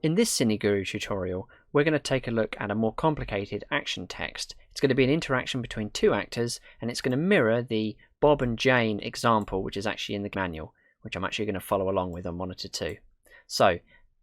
In this CineGuru tutorial, we're going to take a look at a more complicated action text. It's going to be an interaction between two actors, and it's going to mirror the Bob and Jane example, which is actually in the manual, which I'm actually going to follow along with on monitor 2. So,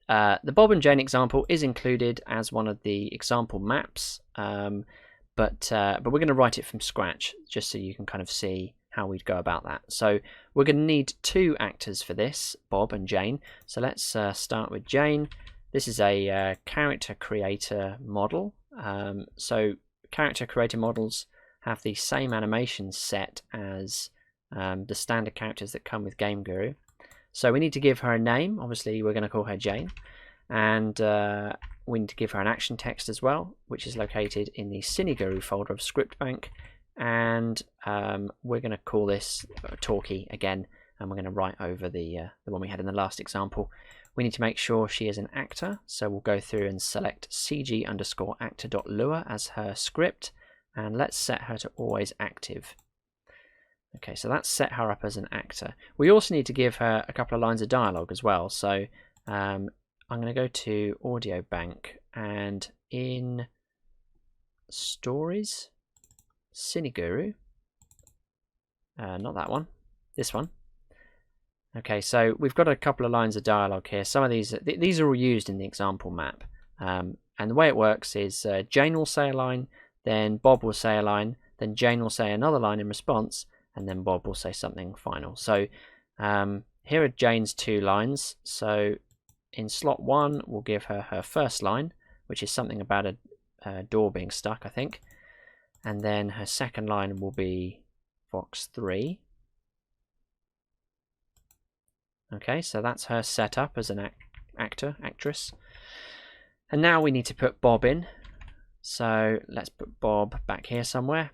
the Bob and Jane example is included as one of the example maps, but we're going to write it from scratch, just so you can kind of see how we'd go about that. So we're going to need two actors for this, Bob and Jane. So let's start with Jane. This is a character creator model. So character creator models have the same animation set as the standard characters that come with CineGuru. So we need to give her a name. Obviously we're going to call her Jane, and we need to give her an action text as well, which is located in the CineGuru folder of script bank, and we're going to call this Talkie again, and we're going to write over the one we had in the last example. We need to make sure she is an actor, so we'll go through and select cg_actor.lua as her script, and let's set her to always active. Okay, so that's set her up as an actor. We also need to give her a couple of lines of dialogue as well. So I'm going to go to Audio Bank, and in Stories, CineGuru, not that one, this one. Okay, so we've got a couple of lines of dialogue here. Some of these are all used in the example map. And the way it works is Jane will say a line, then Bob will say a line, then Jane will say another line in response, and then Bob will say something final. So here are Jane's two lines. So in slot 1, we'll give her her first line, which is something about a door being stuck, I think. And then her second line will be Vox 3. Okay, so that's her setup as an actress. And now we need to put Bob in. So let's put Bob back here somewhere.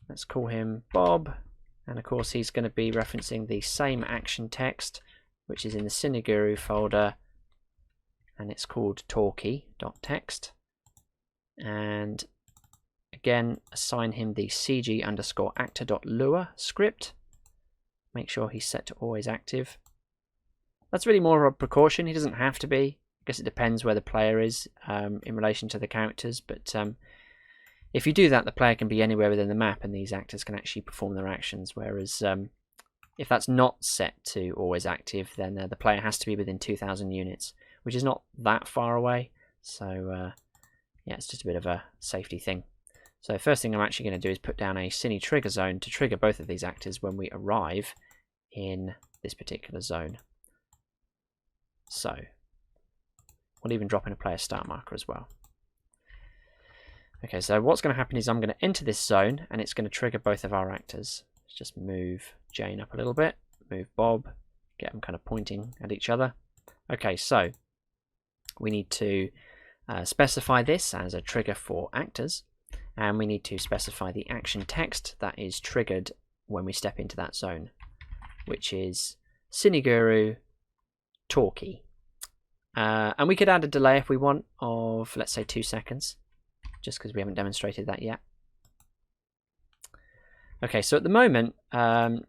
Let's call him Bob. And of course he's going to be referencing the same action text, which is in the CineGuru folder. And it's called talkie.text. And again, assign him the cg_actor.lua script. Make sure he's set to always active. That's really more of a precaution. He doesn't have to be. I guess it depends where the player is in relation to the characters. But if you do that, the player can be anywhere within the map, and these actors can actually perform their actions. Whereas if that's not set to always active, then the player has to be within 2,000 units, which is not that far away. So yeah, it's just a bit of a safety thing. So first thing I'm actually going to do is put down a cine-trigger zone to trigger both of these actors when we arrive in this particular zone. So we'll even drop in a player start marker as well. Okay, so what's going to happen is I'm going to enter this zone, and it's going to trigger both of our actors. Let's just move Jane up a little bit, move Bob, get them kind of pointing at each other. Okay, so we need to specify this as a trigger for actors. And we need to specify the action text that is triggered when we step into that zone, which is CineGuru Talkie. And we could add a delay if we want of, let's say, 2 seconds, just because we haven't demonstrated that yet. Okay, so at the moment,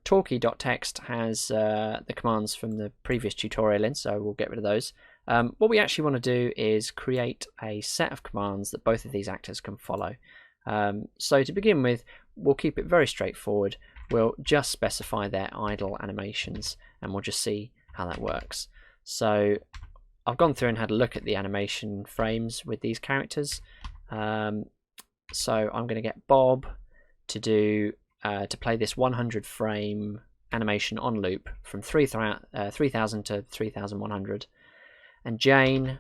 talkie.text has the commands from the previous tutorial in, so we'll get rid of those. What we actually want to do is create a set of commands that both of these actors can follow. So to begin with, we'll keep it very straightforward. We'll just specify their idle animations, and we'll just see how that works. So I've gone through and had a look at the animation frames with these characters. So I'm going to get Bob to do to play this 100 frame animation on loop from 3000 to 3100, and Jane,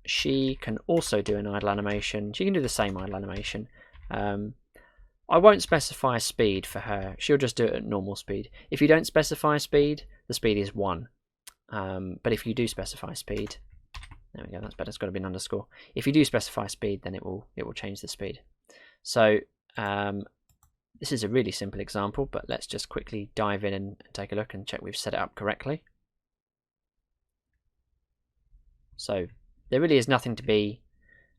she can also do an idle animation. She can do the same idle animation. I won't specify a speed for her. She'll just do it at normal speed. If you don't specify a speed, the speed is 1. But if you do specify speed, there we go, that's better, it's got to be an underscore. If you do specify speed, then it will change the speed. So this is a really simple example, but let's just quickly dive in and take a look and check we've set it up correctly. So there really is nothing to be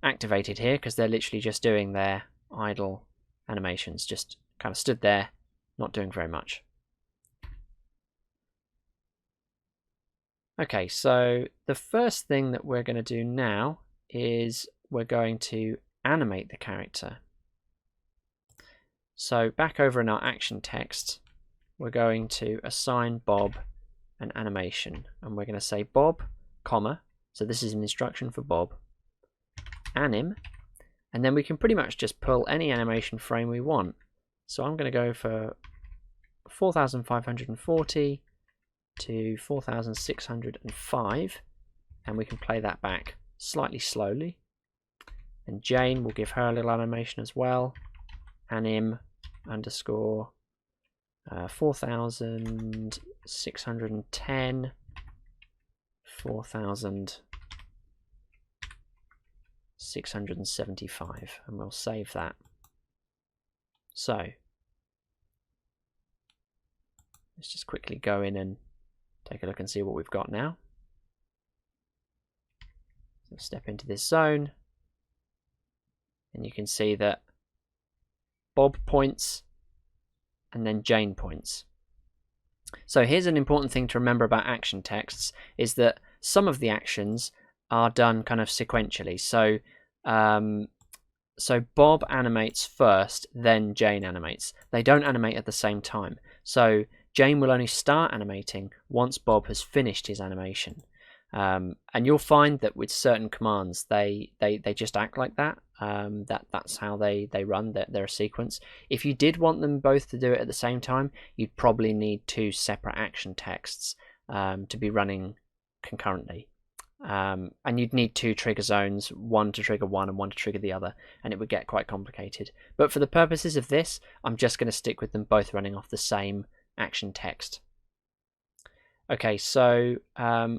activated here, because they're literally just doing their idle animations, just kind of stood there, not doing very much. Okay, so the first thing that we're going to do now is we're going to animate the character. So back over in our action text, we're going to assign Bob an animation, and we're going to say Bob, comma, so this is an instruction for Bob, anim, and then we can pretty much just pull any animation frame we want. So I'm going to go for 4540 to 4605, and we can play that back slightly slowly. And Jane will give her a little animation as well, anim underscore 4610 4675, and we'll save that. So let's just quickly go in and take a look and see what we've got now. So step into this zone, and you can see that Bob points and then Jane points. So here's an important thing to remember about action texts, is that some of the actions are done kind of sequentially. So Bob animates first, then Jane animates. They don't animate at the same time. So Jane will only start animating once Bob has finished his animation. And you'll find that with certain commands, they just act like that. That's how they run. They're a sequence. If you did want them both to do it at the same time, you'd probably need two separate action texts to be running concurrently. And you'd need two trigger zones, one to trigger one and one to trigger the other, and it would get quite complicated. But for the purposes of this, I'm just going to stick with them both running off the same action text. Okay, so I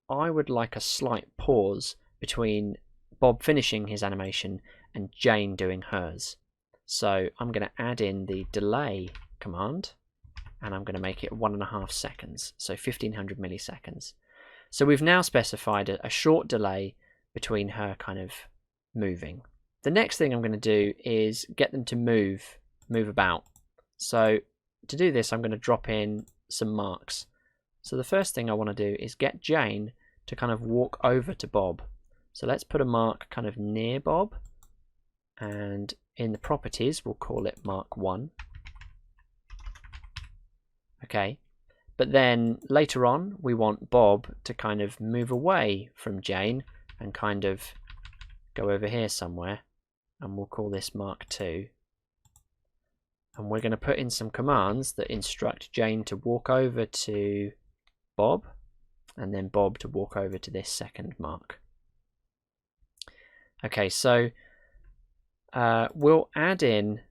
would like a slight pause between Bob finishing his animation and Jane doing hers. So I'm going to add in the delay command, and I'm going to make it 1.5 seconds, so 1500 milliseconds. So we've now specified a short delay between her kind of moving. The next thing I'm going to do is get them to move about. So to do this, I'm going to drop in some marks. So the first thing I want to do is get Jane to kind of walk over to Bob. So let's put a mark kind of near Bob, and in the properties we'll call it mark 1. Okay, but then later on we want Bob to kind of move away from Jane and kind of go over here somewhere, and we'll call this mark 2. And we're going to put in some commands that instruct Jane to walk over to Bob, and then Bob to walk over to this second mark. Okay, so we'll add in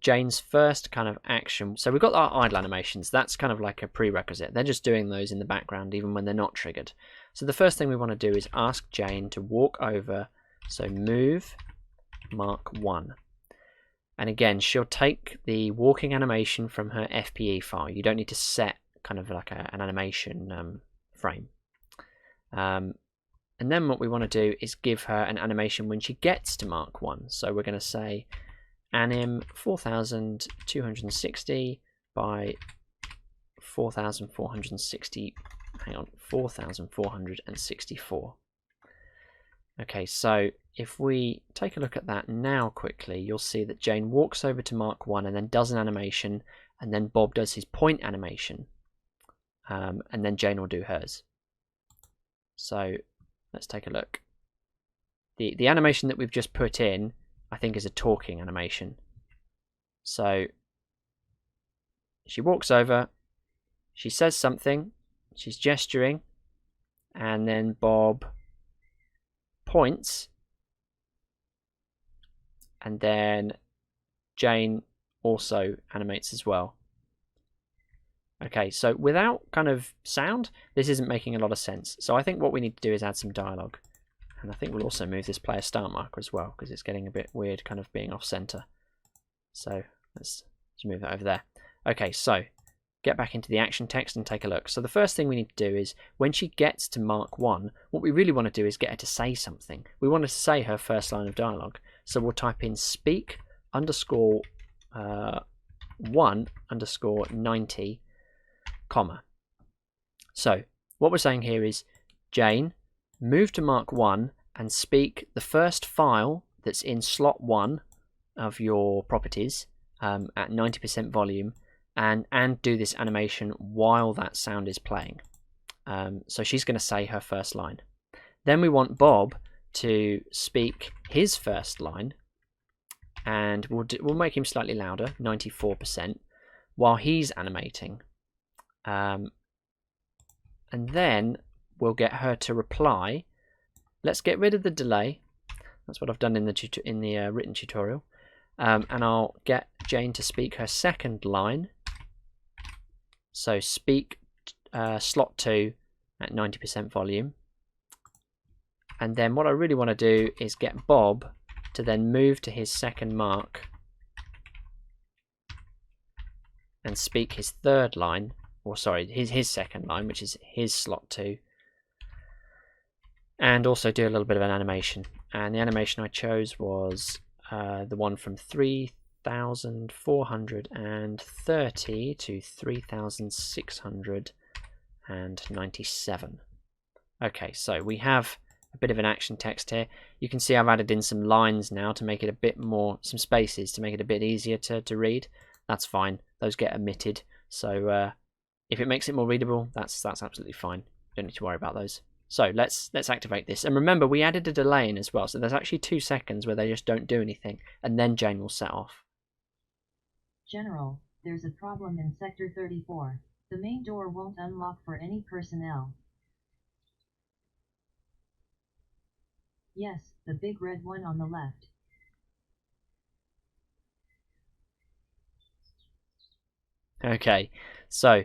Jane's first kind of action. So we've got our idle animations. That's kind of like a prerequisite. They're just doing those in the background even when they're not triggered. So the first thing we want to do is ask Jane to walk over. So move mark 1. And again, she'll take the walking animation from her FPE file. You don't need to set kind of like an animation frame. And then what we want to do is give her an animation when she gets to mark 1. So we're going to say anim 4260 by 4460, 4464. Okay, so if we take a look at that now quickly, you'll see that Jane walks over to mark 1 and then does an animation, and then Bob does his point animation, and then Jane will do hers. So let's take a look. The animation that we've just put in, I think, is a talking animation. So she walks over, she says something, she's gesturing, and then Bob points, and then Jane also animates as well. Okay, so without kind of sound, this isn't making a lot of sense. So I think what we need to do is add some dialogue. And I think we'll also move this player start marker as well, because it's getting a bit weird kind of being off center. So let's move that over there. Okay, so get back into the action text and take a look. So the first thing we need to do is when she gets to mark 1, what we really want to do is get her to say something. We want her to say her first line of dialogue. So we'll type in speak underscore 1 underscore 90 comma. So what we're saying here is, Jane, move to mark 1 and speak the first file that's in slot 1 of your properties at 90% volume, and do this animation while that sound is playing. So she's going to say her first line. Then we want Bob to speak his first line, and we'll make him slightly louder, 94%, while he's animating. And then we'll get her to reply. Let's get rid of the delay. That's what I've done in the written tutorial. And I'll get Jane to speak her second line. So speak slot 2 at 90% volume. And then what I really want to do is get Bob to then move to his second mark and speak his third line, or sorry, his second line, which is his slot 2, and also do a little bit of an animation. And the animation I chose was the one from 3,430 to 3,697. Okay, so we have a bit of an action text here. You can see I've added in some lines now to make it a bit more, some spaces to make it a bit easier to read. That's fine. Those get omitted. So if it makes it more readable, that's absolutely fine. Don't need to worry about those. So let's activate this. And remember, we added a delay in as well. So there's actually 2 seconds where they just don't do anything, and then Jane will set off. General, there's a problem in Sector 34. The main door won't unlock for any personnel. Yes, the big red one on the left. Okay, so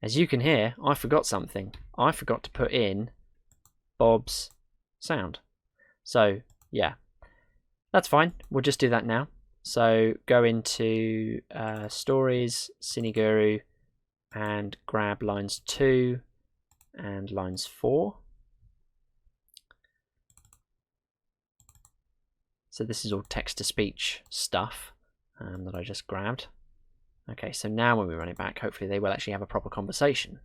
as you can hear, I forgot something. I forgot to put in Bob's sound. So yeah, that's fine. We'll just do that now. So go into Stories, CineGuru, and grab lines 2 and lines 4. So this is all text-to-speech stuff that I just grabbed. Okay, so now when we run it back, hopefully they will actually have a proper conversation.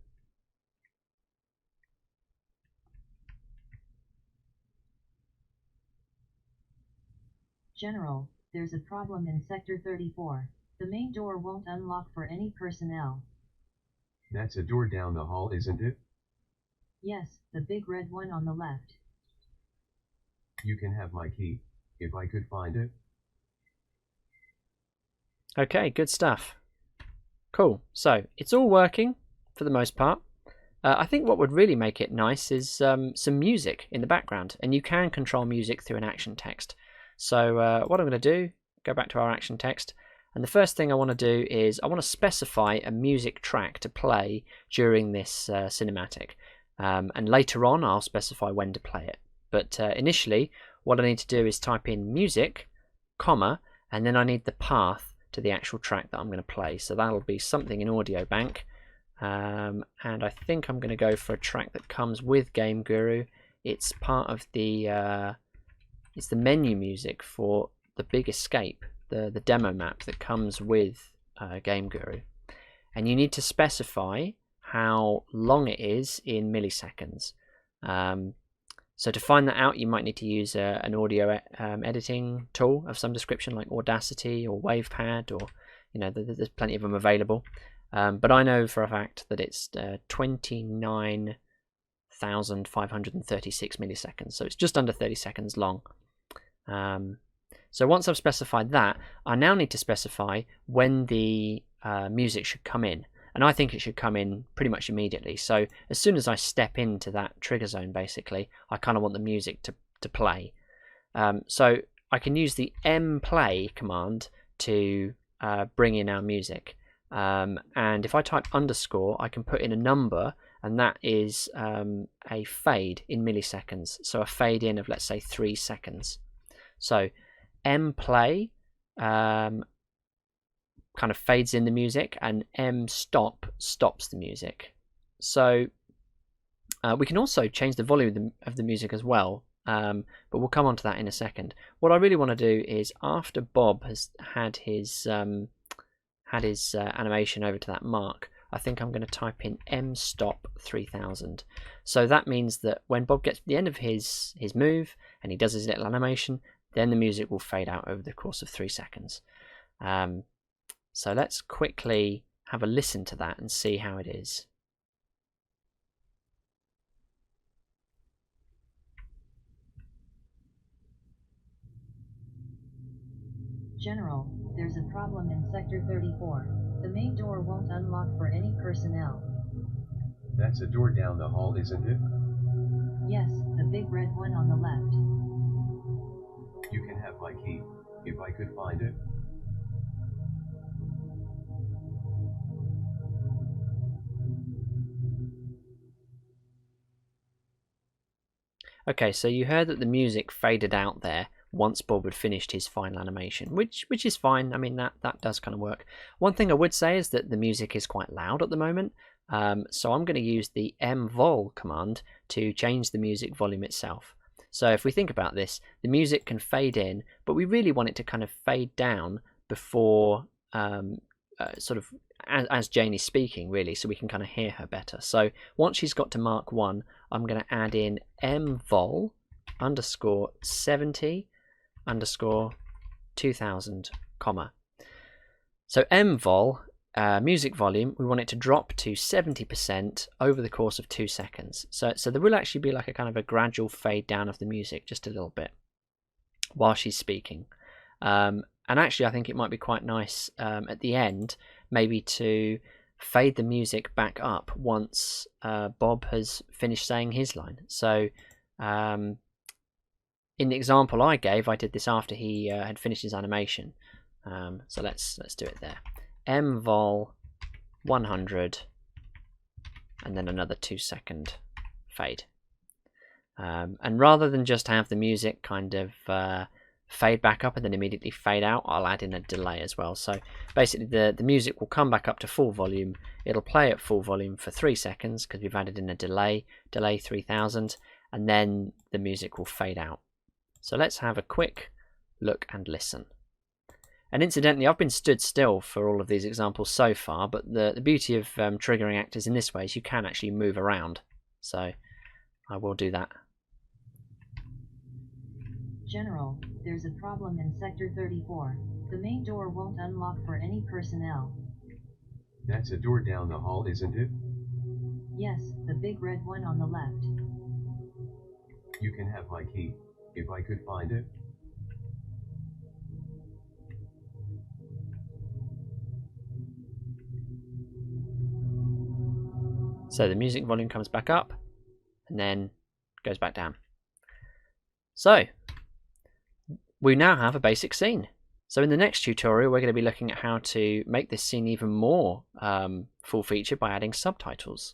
General, there's a problem in Sector 34. The main door won't unlock for any personnel. That's a door down the hall, isn't it? Yes, the big red one on the left. You can have my key, if I could find it. Okay, good stuff. Cool. So it's all working for the most part. I think what would really make it nice is some music in the background, and you can control music through an action text. So what I'm going to do, go back to our action text, and the first thing I want to do is I want to specify a music track to play during this cinematic, and later on I'll specify when to play it. But initially what I need to do is type in music, comma, and then I need the path to the actual track that I'm going to play. So that'll be something in Audio Bank, and I think I'm going to go for a track that comes with CineGuru. It's part of the it's the menu music for the Big Escape, the demo map that comes with CineGuru, and you need to specify how long it is in milliseconds. So to find that out, you might need to use an audio editing tool of some description, like Audacity or WavePad, or there's plenty of them available. But I know for a fact that it's 29,536 milliseconds, so it's just under 30 seconds long. So once I've specified that, I now need to specify when the music should come in. And I think it should come in pretty much immediately. So as soon as I step into that trigger zone, basically, I kind of want the music to play. So I can use the mplay command to bring in our music. And if I type underscore, I can put in a number, and that is a fade in milliseconds. So a fade in of, let's say, 3 seconds. So mplay kind of fades in the music, and mstop stops the music. So we can also change the volume of the music as well, but we'll come on to that in a second. What I really want to do is, after Bob has had his animation over to that mark, I think I'm going to type in mstop 3000. So that means that when Bob gets to the end of his move and he does his little animation, then the music will fade out over the course of 3 seconds. So let's quickly have a listen to that and see how it is. General, there's a problem in Sector 34. The main door won't unlock for any personnel. That's a door down the hall, isn't it? Yes, the big red one on the left. You can have my key, if I could find it. Okay, so you heard that the music faded out there once Bob had finished his final animation, which is fine. I mean, that does kind of work. One thing I would say is that the music is quite loud at the moment, so I'm going to use the mvol command to change the music volume itself. So if we think about this, the music can fade in, but we really want it to kind of fade down before sort of as Jane is speaking, really, so we can kind of hear her better. So once she's got to mark 1, I'm going to add in mvol underscore 70 underscore 2000 comma. So mvol music volume, we want it to drop to 70% over the course of 2 seconds. So there will actually be like a kind of a gradual fade down of the music, just a little bit, while she's speaking. And actually, I think it might be quite nice at the end, maybe to fade the music back up once Bob has finished saying his line. So in the example I gave, I did this after he had finished his animation. So let's do it there. mvol 100 and then another 2-second fade. And rather than just have the music kind of fade back up and then immediately fade out, I'll add in a delay as well. So basically the music will come back up to full volume. It'll play at full volume for 3 seconds because we've added in a delay 3000, and then the music will fade out. So let's have a quick look and listen. And incidentally, I've been stood still for all of these examples so far, but the beauty of triggering actors in this way is you can actually move around. So I will do that. General, there's a problem in Sector 34. The main door won't unlock for any personnel. That's a door down the hall, isn't it? Yes, the big red one on the left. You can have my key, if I could find it. So the music volume comes back up and then goes back down. So we now have a basic scene. So in the next tutorial, we're going to be looking at how to make this scene even more full featured by adding subtitles.